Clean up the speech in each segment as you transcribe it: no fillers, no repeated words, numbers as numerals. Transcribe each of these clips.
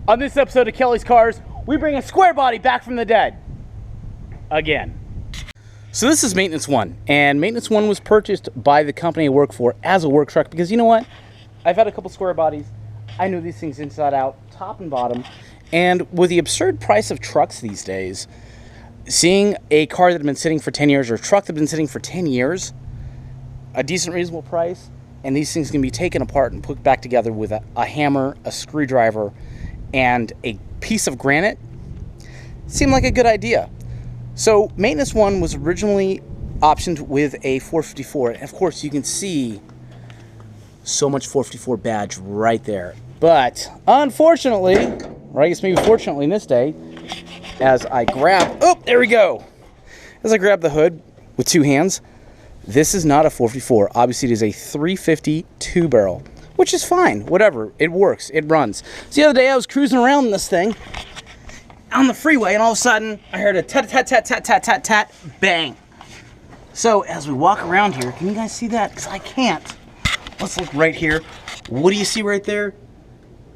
On this episode of Kelly's Cars, we bring a square body back from the dead. Again. So this is Maintenance One, and Maintenance One was purchased by the company I work for as a work truck because you know what? I've had a couple square bodies. I know these things inside out, top and bottom. And with the absurd price of trucks these days, seeing a car that had been sitting for 10 years or a truck that had been sitting for 10 years, a decent reasonable price, and these things can be taken apart and put back together with a hammer, a screwdriver, and a piece of granite, seemed like a good idea. So Maintenance One was originally optioned with a 454, and of course you can see so much 454 badge right there. But unfortunately, or I guess maybe fortunately in this day, as I grab, oh, there we go. As I grab the hood with two hands, this is not a 454. Obviously it is a 350 two barrel, which is fine, whatever, it works, it runs. So the other day I was cruising around in this thing on the freeway and all of a sudden I heard a tat tat tat tat tat tat tat bang. So as we walk around here, can you guys see that? Because I can't. Let's look right here. What do you see right there?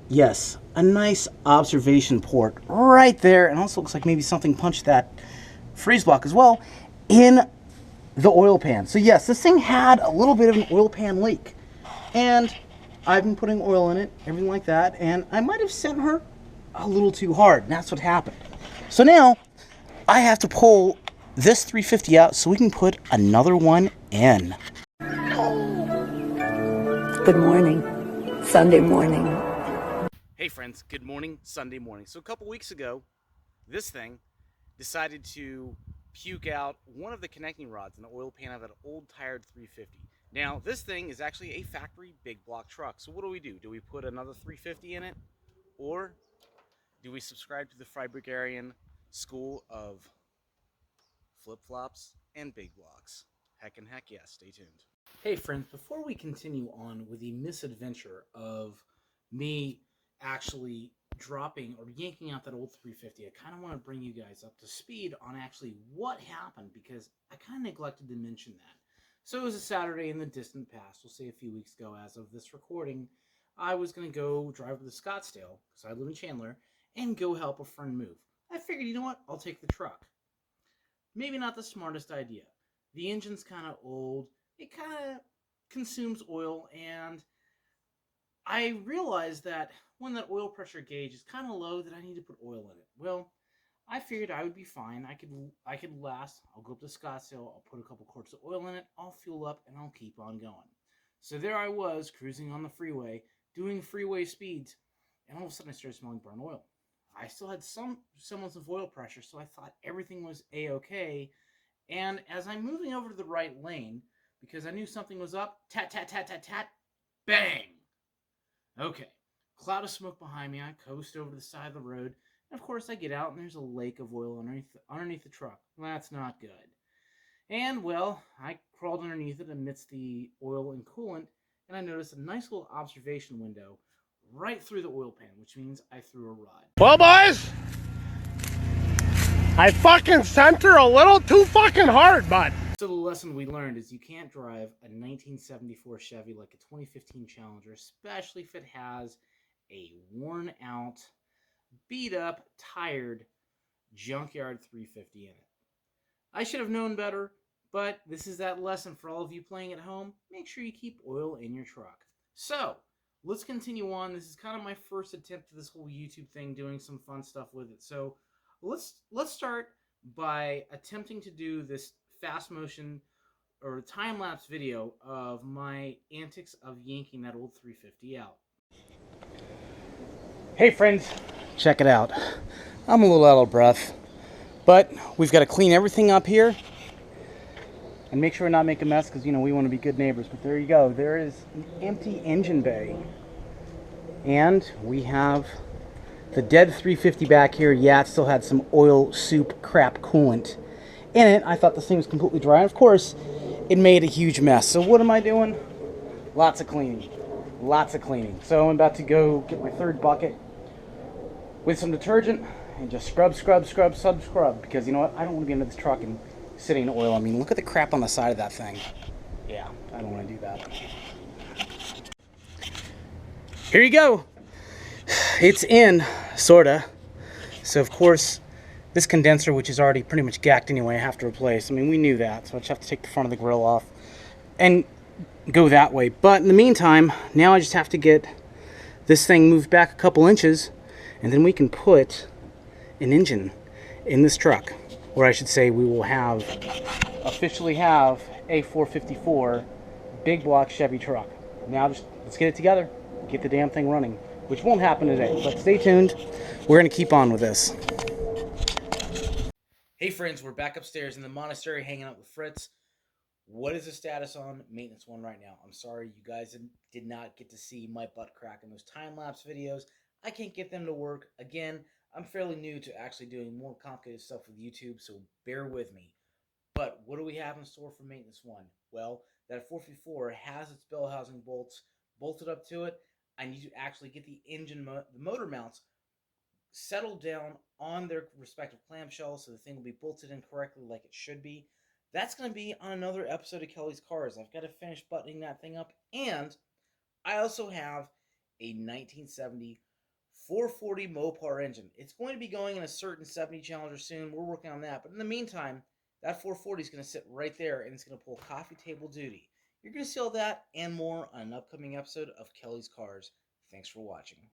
Yes, a nice observation port right there. And also looks like maybe something punched that freeze block as well in the oil pan. So yes, this thing had a little bit of an oil pan leak. And I've been putting oil in it, everything like that. And I might have sent her a little too hard. And that's what happened. So now I have to pull this 350 out so we can put another one in. Good morning. Sunday morning. Hey friends, good morning, Sunday morning. So a couple weeks ago, this thing decided to puke out one of the connecting rods in the oil pan of an old tired 350. Now, this thing is actually a factory big block truck. So what do? Do we put another 350 in it? Or do we subscribe to the Freiburgerian school of flip-flops and big blocks? Heck and heck yes, stay tuned. Hey friends, before we continue on with the misadventure of me actually dropping or yanking out that old 350, I kind of want to bring you guys up to speed on actually what happened because I kind of neglected to mention that. So it was a Saturday in the distant past, we'll say a few weeks ago as of this recording. I was going to go drive over to Scottsdale, because I live in Chandler, and go help a friend move. I figured, you know what, I'll take the truck. Maybe not the smartest idea. The engine's kind of old, it kind of consumes oil, and I realized that when that oil pressure gauge is kind of low that I need to put oil in it. Well, I figured I would be fine. I could last. I'll go up to Scottsdale, I'll put a couple quarts of oil in it, I'll fuel up, and I'll keep on going. So there I was, cruising on the freeway, doing freeway speeds, and all of a sudden I started smelling burnt oil. I still had some semblance of oil pressure, so I thought everything was A-okay. And as I'm moving over to the right lane, because I knew something was up, tat, tat, tat, tat, tat, bang! Okay, cloud of smoke behind me, I coast over to the side of the road, and of course I get out and there's a lake of oil underneath the truck. Well, that's not good. And, well, I crawled underneath it amidst the oil and coolant, and I noticed a nice little observation window right through the oil pan, which means I threw a rod. Well, boys, I fucking sent her a little too fucking hard, bud. So the lesson we learned is you can't drive a 1974 Chevy like a 2015 Challenger, especially if it has a worn out, beat up, tired junkyard 350 in it. I should have known better, but this is that lesson for all of you playing at home. Make sure you keep oil in your truck. So let's continue on. This is kind of my first attempt at this whole YouTube thing, doing some fun stuff with it. So let's start by attempting to do this fast motion or time-lapse video of my antics of yanking that old 350 out. Hey friends, check it out. I'm a little out of breath, but we've got to clean everything up here and make sure we not make a mess because, you know, we want to be good neighbors. But there you go. There is an empty engine bay. And we have the dead 350 back here. Yeah, it still had some oil soup crap coolant in it. I thought this thing was completely dry. And of course, it made a huge mess. So what am I doing? Lots of cleaning. Lots of cleaning. So I'm about to go get my third bucket with some detergent and just scrub. Because you know what? I don't want to be under this truck and sitting in oil. I mean, look at the crap on the side of that thing. Yeah, I don't want to do that. Here you go. It's in. sorta. So of course, this condenser, which is already pretty much gacked anyway, I have to replace. I mean, we knew that, so I just have to take the front of the grill off and go that way. But in the meantime, now I just have to get this thing moved back a couple inches, and then we can put an engine in this truck, or I should say we will officially have a 454 big block Chevy truck. Now just let's get it together, get the damn thing running, which won't happen today, but stay tuned. We're going to keep on with this. Hey friends, we're back upstairs in the monastery hanging out with Fritz. What is the status on maintenance 1 right now? I'm sorry you guys did not get to see my butt crack in those time-lapse videos. I can't get them to work. Again, I'm fairly new to actually doing more complicated stuff with YouTube, so bear with me. But what do we have in store for maintenance 1? Well, that 454 has its bell housing bolts bolted up to it. I need to actually get the the motor mounts settled down on their respective clamshells so the thing will be bolted in correctly like it should be. That's going to be on another episode of Kelly's Cars. I've got to finish buttoning that thing up. And I also have a 1970 440 Mopar engine. It's going to be going in a certain 70 Challenger soon. We're working on that. But in the meantime, that 440 is going to sit right there and it's going to pull coffee table duty. You're going to see all that and more on an upcoming episode of Kelly's Cars. Thanks for watching.